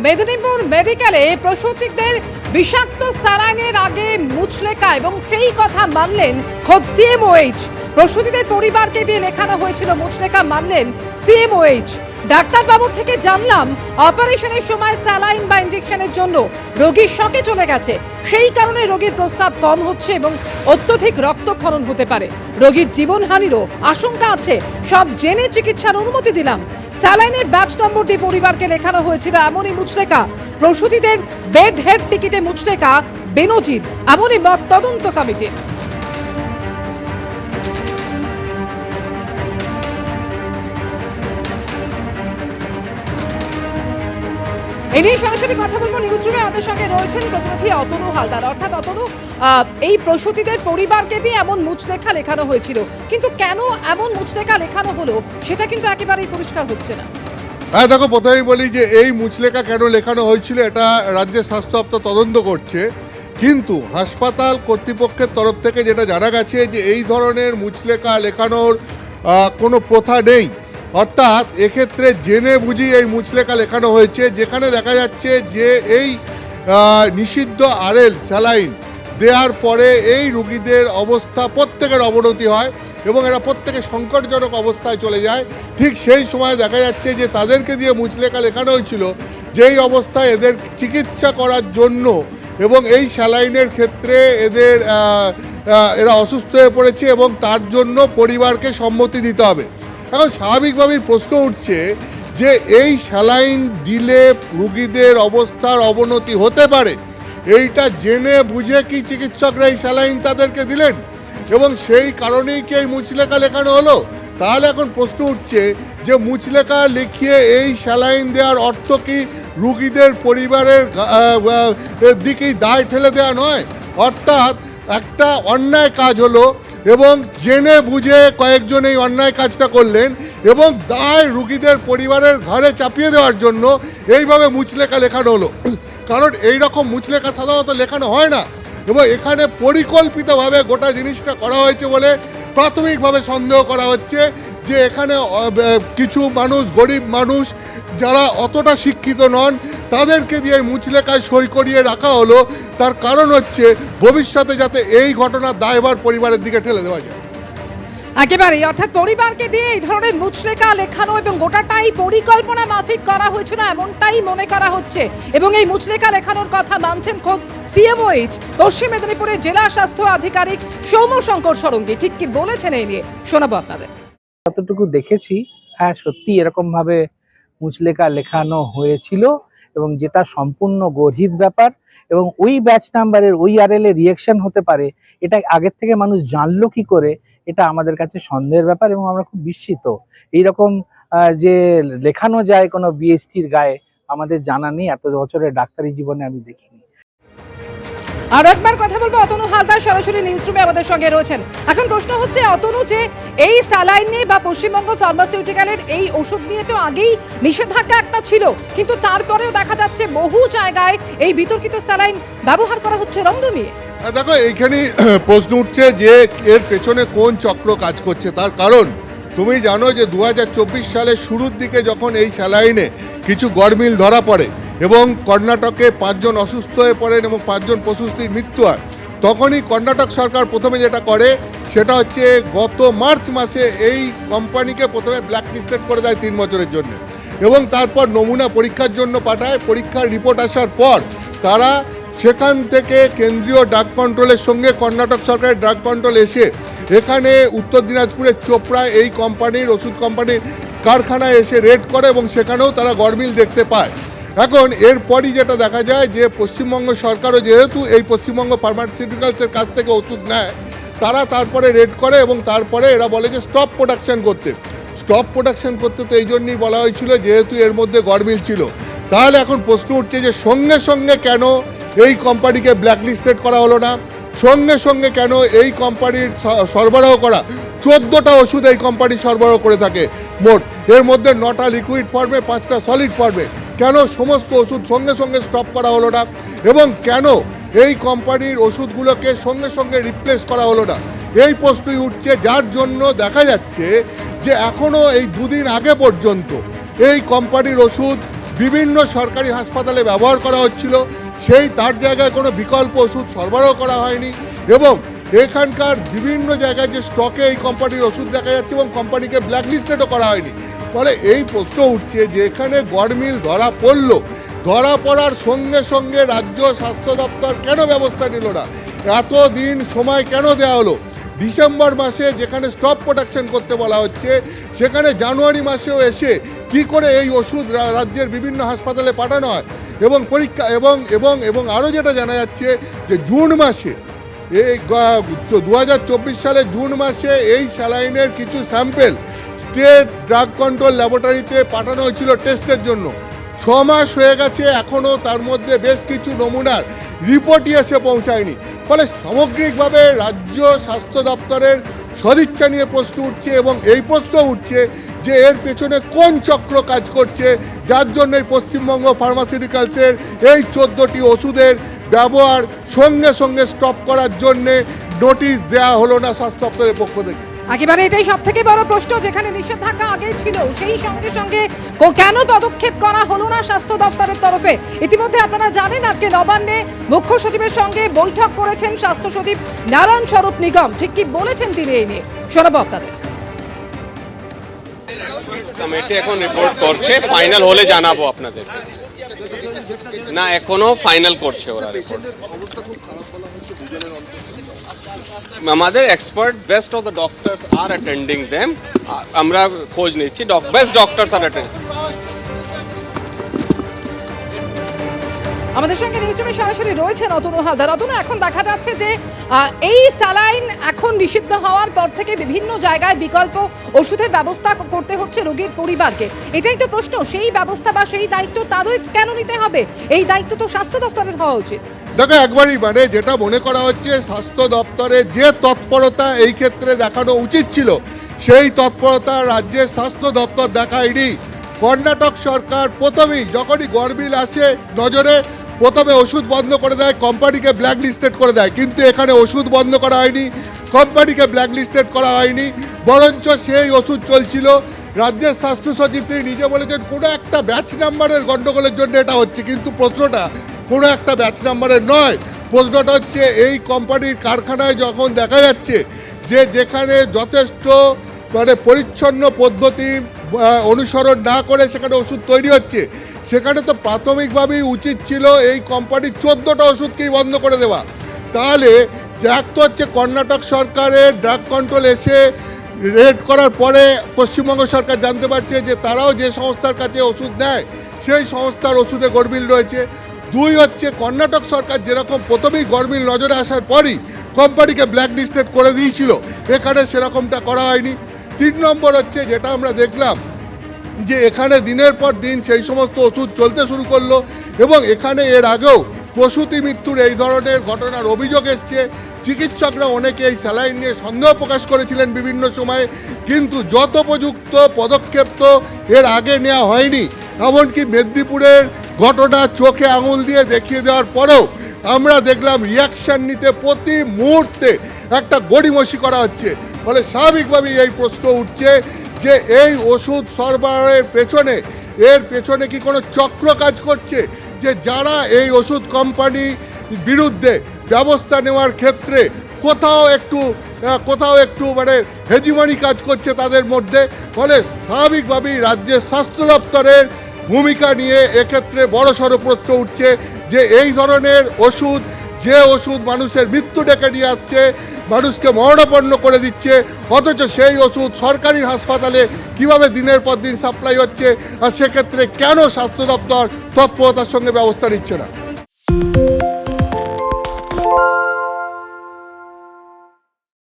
মেদিনীপুর মেডিকেলে প্রসূতিদের বিষাক্ত স্যালাইনের আগে মুচলেকা এবং সেই কথা মানলেন খোদ সিএমওএইচ। প্রসূতিদের পরিবারকে দিয়ে লেখানো হয়েছিল মুচলেকা, মানলেন সিএমওএইচ। ডাক্তারবাবুর থেকে জানলাম অপারেশনের সময় স্যালাইন বা ইনজেকশনের জন্য রোগীর শকে চলে গেছে, সেই কারণে রোগীর প্রস্রাব কম হচ্ছে এবং অত্যধিক রক্তক্ষরণ হতে পারে, রোগীর জীবনহানিরও আশঙ্কা আছে। সব জেনে চিকিৎসার অনুমতি দিলাম। স্যালাইনের ব্যাচ নম্বর দিয়ে পরিবারকে লেখানো হয়েছিল এমনই মুচলেকা। প্রসূতিদের বেড হেড টিকিটে মুচলেকা বেনজির, এমনই মত তদন্ত কমিটির। এই নিয়ে সরাসরি কথা বলবো নিউজ রুমে। আমাদের সঙ্গে রয়েছেন প্রতিনিধি অতনু হালদার। অর্থাৎ অতনু, এই প্রসূতিদের পরিবারকে দিয়ে এমন মুচলেখা লেখানো হয়েছিল, কিন্তু কেন এমন মুচলেখা লেখানো হলো সেটা কিন্তু একেবারেই পরিষ্কার হচ্ছে না। হ্যাঁ দেখো, প্রথমেই বলি যে এই মুচলেখা কেন লেখানো হয়েছিল এটা রাজ্যের স্বাস্থ্য দপ্তর তদন্ত করছে, কিন্তু হাসপাতাল কর্তৃপক্ষের তরফ থেকে যেটা জানা গেছে যে এই ধরনের মুচলেখা লেখানোর কোনো প্রথা নেই। অর্থাৎ এক্ষেত্রে জেনে বুঝি এই মুচলেখা লেখানো হয়েছে, যেখানে দেখা যাচ্ছে যে এই নিষিদ্ধ আরএল স্যালাইন দেওয়ার পরে এই রুগীদের অবস্থা প্রত্যেকের অবনতি হয় এবং এরা প্রত্যেকে সংকটজনক অবস্থায় চলে যায়। ঠিক সেই সময় দেখা যাচ্ছে যে তাদেরকে দিয়ে মুচলেখা লেখানো হয়েছিল যেই অবস্থায় এদের চিকিৎসা করার জন্য এবং এই স্যালাইনের ক্ষেত্রে এরা অসুস্থ হয়ে পড়েছে এবং তার জন্য পরিবারকে সম্মতি দিতে হবে। এখন স্বাভাবিকভাবেই প্রশ্ন উঠছে যে এই স্যালাইন দিলে রুগীদের অবস্থার অবনতি হতে পারে, এইটা জেনে বুঝে কি চিকিৎসকরা এই স্যালাইন তাদেরকে দিলেন এবং সেই কারণেই কি এই মুচলেখা লেখানো হলো? তাহলে এখন প্রশ্ন উঠছে যে মুচলেখা লিখিয়ে এই স্যালাইন দেওয়ার অর্থ কি রুগীদের পরিবারের দিকেই দায় ঠেলে দেওয়া নয়? অর্থাৎ একটা অন্যায় কাজ হলো এবং জেনে বুঝে কয়েকজন এই অন্যায় কাজটা করলেন এবং দায় রুগীদের পরিবারের ঘাড়ে চাপিয়ে দেওয়ার জন্য এইভাবে মুচলেখা লেখানো হলো। কারণ এই রকম মুচলেখা সাধারণত লেখানো হয় না এবং এখানে পরিকল্পিতভাবে গোটা জিনিসটা করা হয়েছে বলে প্রাথমিকভাবে সন্দেহ করা হচ্ছে যে এখানে কিছু মানুষ, গরিব মানুষ যারা অতটা শিক্ষিত নন, তাদেরকে দিয়ে মুচলেখায় সই করিয়ে রাখা হলো। তার কারণ হচ্ছে ভবিষ্যতে যাতে এই ঘটনার দায়ভার পরিবারের দিকে ঠেলে দেওয়া যায়। একেবারেই, অর্থাৎ পরিবারকে দিয়ে এই ধরনের মুচলেখা লেখানো এবং গোটাটাই পরিকল্পনা মাফিক করা হয়েছিল এমনটাই মনে করা হচ্ছে এবং এই মুচলেখা লেখানোর কথা মানছেন খোদ সিএমওএইচ পশ্চিম মেদিনীপুরের জেলা স্বাস্থ্য আধিকারিক সৌম্যশঙ্কর সরঙ্গী। ঠিক কি বলেছেন এই নিয়ে শোনাবো আপনাদের। যতটুকু দেখেছি, হ্যাঁ সত্যি এরকম ভাবে মুচলেখা লেখানো হয়েছিল এবং যেটা সম্পূর্ণ গর্হিত ব্যাপার এবং ওই ব্যাচ নাম্বারের ওই আরএল এর রিয়েকশন হতে পারে, এটা আগের থেকে মানুষ জানলো কি করে, এটা আমাদের কাছে সন্দেহের ব্যাপার এবং আমরা খুব বিস্মিত। এইরকম যে লেখানো যায় কোনো বিএসটির গায়ে আমাদের জানা নেই, এত বছরের ডাক্তারি জীবনে আমি দেখিনি। আর একবার কথা বলবো অতনু হালদার সরাসরি নিউজ রুমে আমাদের সঙ্গে রয়েছেন। এখন প্রশ্ন হচ্ছে অতনু, যে এই স্যালাইন নিয়ে বা পশ্চিমবঙ্গ ফার্মাসিউটিক্যালের এই ওষুধ নিয়ে তো আগেই নিষেধাজ্ঞা একটা ছিল, কিন্তু তারপরেও দেখা যাচ্ছে বহু জায়গায় এই বিতর্কিত স্যালাইন ব্যবহার করা হচ্ছে রমরমিয়ে। দেখো, এইখানে প্রশ্ন উঠছে যে এর পেছনে কোন চক্র কাজ করছে। তার কারণ তুমি জানো যে 2024 সালের শুরুর দিকে যখন এই স্যালাইনে কিছু গরমিল ধরা পড়ে এবং কর্ণাটকে 5 জন অসুস্থ হয়ে পড়েন এবং 5 জন প্রসূতির মৃত্যু হয়, তখনই কর্ণাটক সরকার প্রথমে যেটা করে সেটা হচ্ছে গত মার্চ মাসে এই কোম্পানিকে প্রথমে ব্ল্যাকলিস্টেড করে দেয় 3 বছরের জন্য এবং তারপর নমুনা পরীক্ষার জন্য পাঠায়। পরীক্ষার রিপোর্ট আসার পর তারা সেখান থেকে কেন্দ্রীয় ড্রাগ কন্ট্রোলের সঙ্গে কর্ণাটক সরকারের ড্রাগ কন্ট্রোল এসে এখানে উত্তর দিনাজপুরের চোপড়ায় এই কোম্পানির ওষুধ কোম্পানির কারখানায় এসে রেড করে এবং সেখানেও তারা গরমিল দেখতে পায়। এখন এরপরই যেটা দেখা যায় যে পশ্চিমবঙ্গ সরকারও যেহেতু এই পশ্চিমবঙ্গ ফার্মাসিউটিক্যালসের কাছ থেকে ওষুধ নেয়, তারা তারপরে রেড করে এবং তারপরে এরা বলে যে স্টপ প্রোডাকশন করতে। স্টপ প্রোডাকশন করতে তো এই জন্যই বলা হয়েছিল যেহেতু এর মধ্যে গরমিল ছিল। তাহলে এখন প্রশ্ন উঠছে যে সঙ্গে সঙ্গে কেন এই কোম্পানিকে ব্ল্যাকলিস্টেড করা হলো না? সঙ্গে সঙ্গে কেন এই কোম্পানির সরবরাহ করা 14টা ওষুধ এই কোম্পানি সরবরাহ করে থাকে মোট, এর মধ্যে 9টা লিকুইড ফর্মে 5টা সলিড ফর্মে, কেন সমস্ত ওষুধ সঙ্গে সঙ্গে স্টপ করা হলো না এবং কেন এই কোম্পানির ওষুধগুলোকে সঙ্গে সঙ্গে রিপ্লেস করা হলো না? এই প্রশ্নই উঠছে, যার জন্য দেখা যাচ্ছে যে এখনও এই 2 দিন আগে পর্যন্ত এই কোম্পানির ওষুধ বিভিন্ন সরকারি হাসপাতালে ব্যবহার করা হচ্ছিল, তার জায়গায় কোনো বিকল্প ওষুধ সরবরাহ করা হয়নি এবং এখানকার বিভিন্ন জায়গায় যে স্টকে এই কোম্পানির ওষুধ দেখা যাচ্ছে এবং কোম্পানিকে ব্ল্যাকলিস্টেডও করা হয়নি। ফলে এই প্রশ্ন উঠছে যে এখানে গড়মিল ধরা পড়লো, ধরা পড়ার সঙ্গে সঙ্গে রাজ্য স্বাস্থ্য দপ্তর কেন ব্যবস্থা নিল না? এতদিন সময় কেন দেওয়া হলো? ডিসেম্বর মাসে যেখানে স্টপ প্রোডাকশন করতে বলা হচ্ছে, সেখানে জানুয়ারি মাসেও এসে কি করে এই ওষুধ রাজ্যের বিভিন্ন হাসপাতালে পাঠানো হয় এবং পরীক্ষা এবং আরও যেটা জানা যাচ্ছে যে জুন মাসে এই 2024 সালে জুন মাসে এই স্যালাইনের কিছু স্যাম্পেল স্টেট ড্রাগ কন্ট্রোল ল্যাবরেটরিতে পাঠানো হয়েছিল টেস্টের জন্য। 6 মাস হয়ে গেছে, এখনও তার মধ্যে বেশ কিছু নমুনার রিপোর্টই এসে পৌঁছায়নি। ফলে সামগ্রিকভাবে রাজ্য স্বাস্থ্য দপ্তরের সদিচ্ছা নিয়ে প্রশ্ন উঠছে এবং এই প্রশ্ন উঠছে যে এর পেছনে কোন চক্র কাজ করছে, যার জন্য এই পশ্চিমবঙ্গ ফার্মাসিউটিক্যালসের এই 14টি ওষুধের ব্যবহার সঙ্গে সঙ্গে স্টপ করার জন্যে নোটিশ দেওয়া হলো না স্বাস্থ্য দপ্তরের পক্ষ থেকে। একেবারে এটাই সব থেকে বড় প্রশ্ন, যেখানে নিষেধাজ্ঞা আগেই ছিল সেই সঙ্গে সঙ্গে কেন পদক্ষেপ করা হলো না স্বাস্থ্য দপ্তরের তরফে? ইতিমধ্যে আপনারা জানেন আজকে নবান্নে মুখ্য সচিবের সঙ্গে বৈঠক করেছেন স্বাস্থ্য সচিব নারায়ণ স্বরূপ নিগম। ঠিক কি বলেছেন তিনি এই নিয়ে শোনাবো আপনাদের। কমিটি এখন রিপোর্ট করছে, ফাইনাল হলে জানাবো আপনাদের। না, এখনো ফাইনাল করছে ওরা রিপোর্ট। আমাদের expert best of the doctors R attending them, আমরা খোঁজ নিচ্ছি, বেস্ট ডক্টরস আর অ্যাটেন্ডিং। আমাদের সঙ্গে নিউজরুমে সরাসরি রয়েছেন অতনু হালদার। অতনু, এখন দেখা যাচ্ছে যে এই স্যালাইন এখন নিষিদ্ধ হওয়ার পর থেকে বিভিন্ন জায়গায় বিকল্প ওষুধের ব্যবস্থা করতে হচ্ছে রোগীর পরিবারকে। এটাই তো প্রশ্ন, সেই ব্যবস্থা বা সেই দায়িত্ব তাদের কেন নিতে হবে? এই দায়িত্ব তো স্বাস্থ্য দপ্তরের হওয়া উচিত। দেখো, একবারই যেটা মনে করা হচ্ছে স্বাস্থ্য দপ্তরের যে তৎপরতা এই ক্ষেত্রে দেখানো উচিত ছিল, সেই তৎপরতা রাজ্যের স্বাস্থ্য দপ্তর দেখায়নি। কর্ণাটক সরকার প্রথমেই যখনই গড়মিল আসে নজরে, প্রথমে ওষুধ বন্ধ করে দেয়, কোম্পানিকে ব্ল্যাকলিস্টেড করে দেয়। কিন্তু এখানে ওষুধ বন্ধ করা হয়নি, কোম্পানিকে ব্ল্যাকলিস্টেড করা হয়নি, বরঞ্চ সেই ওষুধ চলছিল। রাজ্যের স্বাস্থ্য সচিব তিনি নিজে বলেছেন কোনো একটা ব্যাচ নাম্বারের গণ্ডগোলের জন্য এটা হচ্ছে, কিন্তু প্রশ্নটা কোনো একটা ব্যাচ নাম্বারের নয়। প্রশ্নটা হচ্ছে এই কোম্পানির কারখানায় যখন দেখা যাচ্ছে যে যেখানে যথেষ্ট পরিচ্ছন্ন পদ্ধতি অনুসরণ না করে সেখানে ওষুধ তৈরি হচ্ছে, সেখানে তো প্রাথমিকভাবেই উচিত ছিল এই কোম্পানির 14টা ওষুধকেই বন্ধ করে দেওয়া। তাহলে এক তো হচ্ছে কর্ণাটক সরকারের ড্রাগ কন্ট্রোল এসে রেড করার পরে পশ্চিমবঙ্গ সরকার জানতে পারছে যে তারাও যে সংস্থার কাছে ওষুধ নেয় সেই সংস্থার ওষুধে গড়মিল রয়েছে। 2 হচ্ছে কর্ণাটক সরকার যেরকম প্রথমেই গড়মিল নজরে আসার পরই কোম্পানিকে ব্ল্যাকলিস্টেড করে দিয়েছিল, এখানে সেরকমটা করা হয়নি। 3 নম্বর হচ্ছে যেটা আমরা দেখলাম যে এখানে দিনের পর দিন সেই সমস্ত ওষুধ চলতে শুরু করলো এবং এখানে এর আগেও প্রসূতি মৃত্যুর এই ধরনের ঘটনার অভিযোগ এসছে। চিকিৎসকরা অনেকে এই স্যালাইন নিয়ে সন্দেহ প্রকাশ করেছিলেন বিভিন্ন সময়ে, কিন্তু যথোপযুক্ত পদক্ষেপ তো এর আগে নেওয়া হয়নি। এমনকি মেদিনীপুরের ঘটনা চোখে আঙুল দিয়ে দেখিয়ে দেওয়ার পরেও আমরা দেখলাম রিয়াকশান নিতে প্রতি মুহূর্তে একটা গড়িমসি করা হচ্ছে। ফলে স্বাভাবিকভাবেই এই প্রশ্ন উঠছে যে এই ওষুধ সরবরাহের পেছনে কি কোনো চক্র কাজ করছে, যে যারা এই ওষুধ কোম্পানি বিরুদ্ধে ব্যবস্থা নেওয়ার ক্ষেত্রে কোথাও একটু হেজিমনি কাজ করছে তাদের মধ্যে। ফলে স্বাভাবিকভাবেই রাজ্যের স্বাস্থ্য দপ্তরের ভূমিকা নিয়ে এক্ষেত্রে বড়সড় প্রশ্ন উঠছে যে এই ধরনের ওষুধ, যে ওষুধ মানুষের মৃত্যু ডেকে নিয়ে আসছে, মানুষকে মরণাপন্ন করে দিচ্ছে, অথচ সেই ওষুধ সরকারি হাসপাতালে কিভাবে দিনের পর দিন সাপ্লাই হচ্ছে, আর সেক্ষেত্রে কেন স্বাস্থ্য দপ্তর তৎপরতার সঙ্গে ব্যবস্থা নিচ্ছে না?